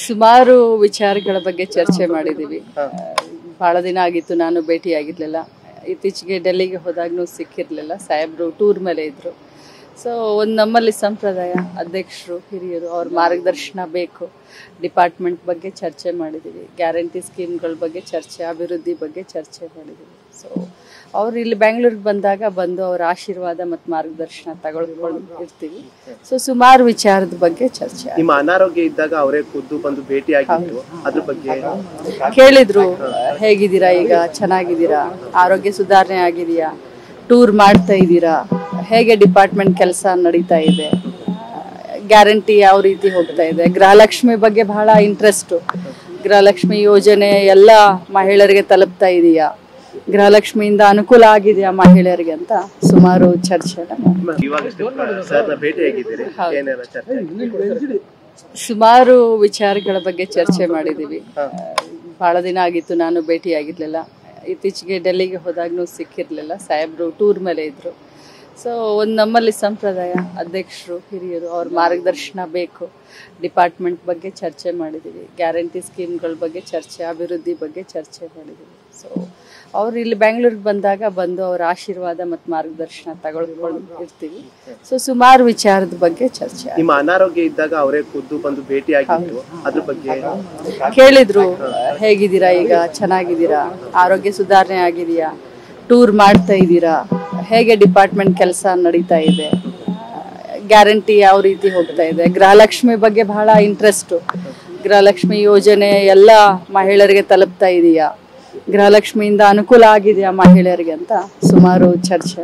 ಸುಮಾರು ವಿಚಾರಗಳ ಬಗ್ಗೆ ಚರ್ಚೆ ಮಾಡಿದೀವಿ. ಬಹಳ ದಿನ ಆಗಿತ್ತು ನಾನು ಭೇಟಿಯಾಗಿರ್ಲಿಲ್ಲ. ಇತ್ತೀಚೆಗೆ ಡೆಲ್ಲಿಗೆ ಹೋದಾಗ್ನೂ ಸಿಕ್ಕಿರ್ಲಿಲ್ಲ. ಸಾಹೇಬ್ರು ಟೂರ್ ಮೇಲೆ ಇದ್ರು. ಸೊ ಒಂದು ನಮ್ಮಲ್ಲಿ ಸಂಪ್ರದಾಯ, ಅಧ್ಯಕ್ಷರು ಹಿರಿಯರು ಅವ್ರ ಮಾರ್ಗದರ್ಶನ ಬೇಕು. ಡಿಪಾರ್ಟ್ಮೆಂಟ್ ಬಗ್ಗೆ ಚರ್ಚೆ ಮಾಡಿದ್ದೀವಿ, ಗ್ಯಾರಂಟಿ ಸ್ಕೀಮ್ಗಳ ಬಗ್ಗೆ ಚರ್ಚೆ, ಅಭಿವೃದ್ಧಿ ಬಗ್ಗೆ ಚರ್ಚೆ ಮಾಡಿದ್ದೀವಿ. ಸೊ ಅವ್ರು ಇಲ್ಲಿ ಬೆಂಗಳೂರಿಗೆ ಬಂದಾಗ ಬಂದು ಅವ್ರ ಆಶೀರ್ವಾದ ಮತ್ತು ಮಾರ್ಗದರ್ಶನ ತಗೊಳ್ಕೊಂಡು ಇರ್ತೀವಿ. ಸೊ ಸುಮಾರು ವಿಚಾರದ ಬಗ್ಗೆ ಚರ್ಚೆ. ನಿಮ್ಮ ಅನಾರೋಗ್ಯ ಇದ್ದಾಗ ಅವರೇ ಖುದ್ದು ಬಂದು ಭೇಟಿ ಆಗಿದ್ರು, ಅದ್ರ ಬಗ್ಗೆ ಕೇಳಿದ್ರು, ಹೇಗಿದ್ದೀರಾ, ಈಗ ಚೆನ್ನಾಗಿದ್ದೀರಾ, ಆರೋಗ್ಯ ಸುಧಾರಣೆ ಆಗಿದೆಯಾ, ಟೂರ್ ಮಾಡ್ತಾ ಇದ್ದೀರಾ, ಹೇಗೆ ಡಿಪಾರ್ಟ್ಮೆಂಟ್ ಕೆಲಸ ನಡೀತಾ ಇದೆ, ಗ್ಯಾರಂಟಿ ಯಾವ ರೀತಿ ಹೋಗ್ತಾ ಇದೆ, ಗೃಹಲಕ್ಷ್ಮಿ ಬಗ್ಗೆ ಬಹಳ ಇಂಟ್ರೆಸ್ಟು, ಗೃಹಲಕ್ಷ್ಮಿ ಯೋಜನೆ ಎಲ್ಲ ಮಹಿಳೆಯರಿಗೆ ತಲುಪ್ತಾ ಇದೆಯಾ, ಗೃಹಲಕ್ಷ್ಮಿಯಿಂದ ಅನುಕೂಲ ಆಗಿದೆಯಾ ಮಹಿಳೆಯರಿಗೆ ಅಂತ ಸುಮಾರು ಚರ್ಚೆ. ಸುಮಾರು ವಿಚಾರಗಳ ಬಗ್ಗೆ ಚರ್ಚೆ ಮಾಡಿದೀವಿ. ಬಹಳ ದಿನ ಆಗಿತ್ತು ನಾನು ಭೇಟಿಯಾಗಿರ್ಲಿಲ್ಲ. ಇತ್ತೀಚೆಗೆ ಡೆಲ್ಲಿಗೆ ಹೋದಾಗ್ನೂ ಸಿಕ್ಕಿರ್ಲಿಲ್ಲ. ಸಾಹೇಬ್ರು ಟೂರ್ ಮೇಲೆ ಇದ್ರು. ಸೊ ಒಂದು ನಮ್ಮಲ್ಲಿ ಸಂಪ್ರದಾಯ, ಅಧ್ಯಕ್ಷರು ಹಿರಿಯರು ಅವ್ರ ಮಾರ್ಗದರ್ಶನ ಬೇಕು. ಡಿಪಾರ್ಟ್ಮೆಂಟ್ ಬಗ್ಗೆ ಚರ್ಚೆ ಮಾಡಿದ್ದೀವಿ, ಗ್ಯಾರಂಟಿ ಸ್ಕೀಮ್ಗಳ ಬಗ್ಗೆ ಚರ್ಚೆ, ಅಭಿವೃದ್ಧಿ ಬಗ್ಗೆ ಚರ್ಚೆ ಮಾಡಿದ್ದೀವಿ. ಸೊ ಅವ್ರು ಇಲ್ಲಿ ಬೆಂಗಳೂರಿಗೆ ಬಂದಾಗ ಬಂದು ಅವ್ರ ಆಶೀರ್ವಾದ ಮತ್ತು ಮಾರ್ಗದರ್ಶನ ತಗೊಳ್ಕೊಂಡು ಇರ್ತೀವಿ. ಸೊ ಸುಮಾರು ವಿಚಾರದ ಬಗ್ಗೆ ಚರ್ಚೆ. ನಿಮ್ಮ ಅನಾರೋಗ್ಯ ಇದ್ದಾಗ ಅವರೇ ಖುದ್ದು ಬಂದು ಭೇಟಿ ಆಗಿದ್ರು, ಅದ್ರ ಬಗ್ಗೆ ಕೇಳಿದ್ರು, ಹೇಗಿದ್ದೀರಾ, ಈಗ ಚೆನ್ನಾಗಿದ್ದೀರಾ, ಆರೋಗ್ಯ ಸುಧಾರಣೆ ಆಗಿದೆಯಾ, ಟೂರ್ ಮಾಡ್ತಾ ಇದ್ದೀರಾ, ಹೇಗೆ ಡಿಪಾರ್ಟ್ಮೆಂಟ್ ಕೆಲಸ ನಡೀತಾ ಇದೆ, ಗ್ಯಾರಂಟಿ ಯಾವ ರೀತಿ ಹೋಗ್ತಾ ಇದೆ, ಗೃಹಲಕ್ಷ್ಮಿ ಬಗ್ಗೆ ಬಹಳ ಇಂಟ್ರೆಸ್ಟು, ಗೃಹಲಕ್ಷ್ಮಿ ಯೋಜನೆ ಎಲ್ಲ ಮಹಿಳೆಯರಿಗೆ ತಲುಪ್ತಾ ಇದೆಯಾ, ಗೃಹಲಕ್ಷ್ಮಿಯಿಂದ ಅನುಕೂಲ ಆಗಿದೆಯಾ ಮಹಿಳೆಯರಿಗೆ ಅಂತ ಸುಮಾರು ಚರ್ಚೆ.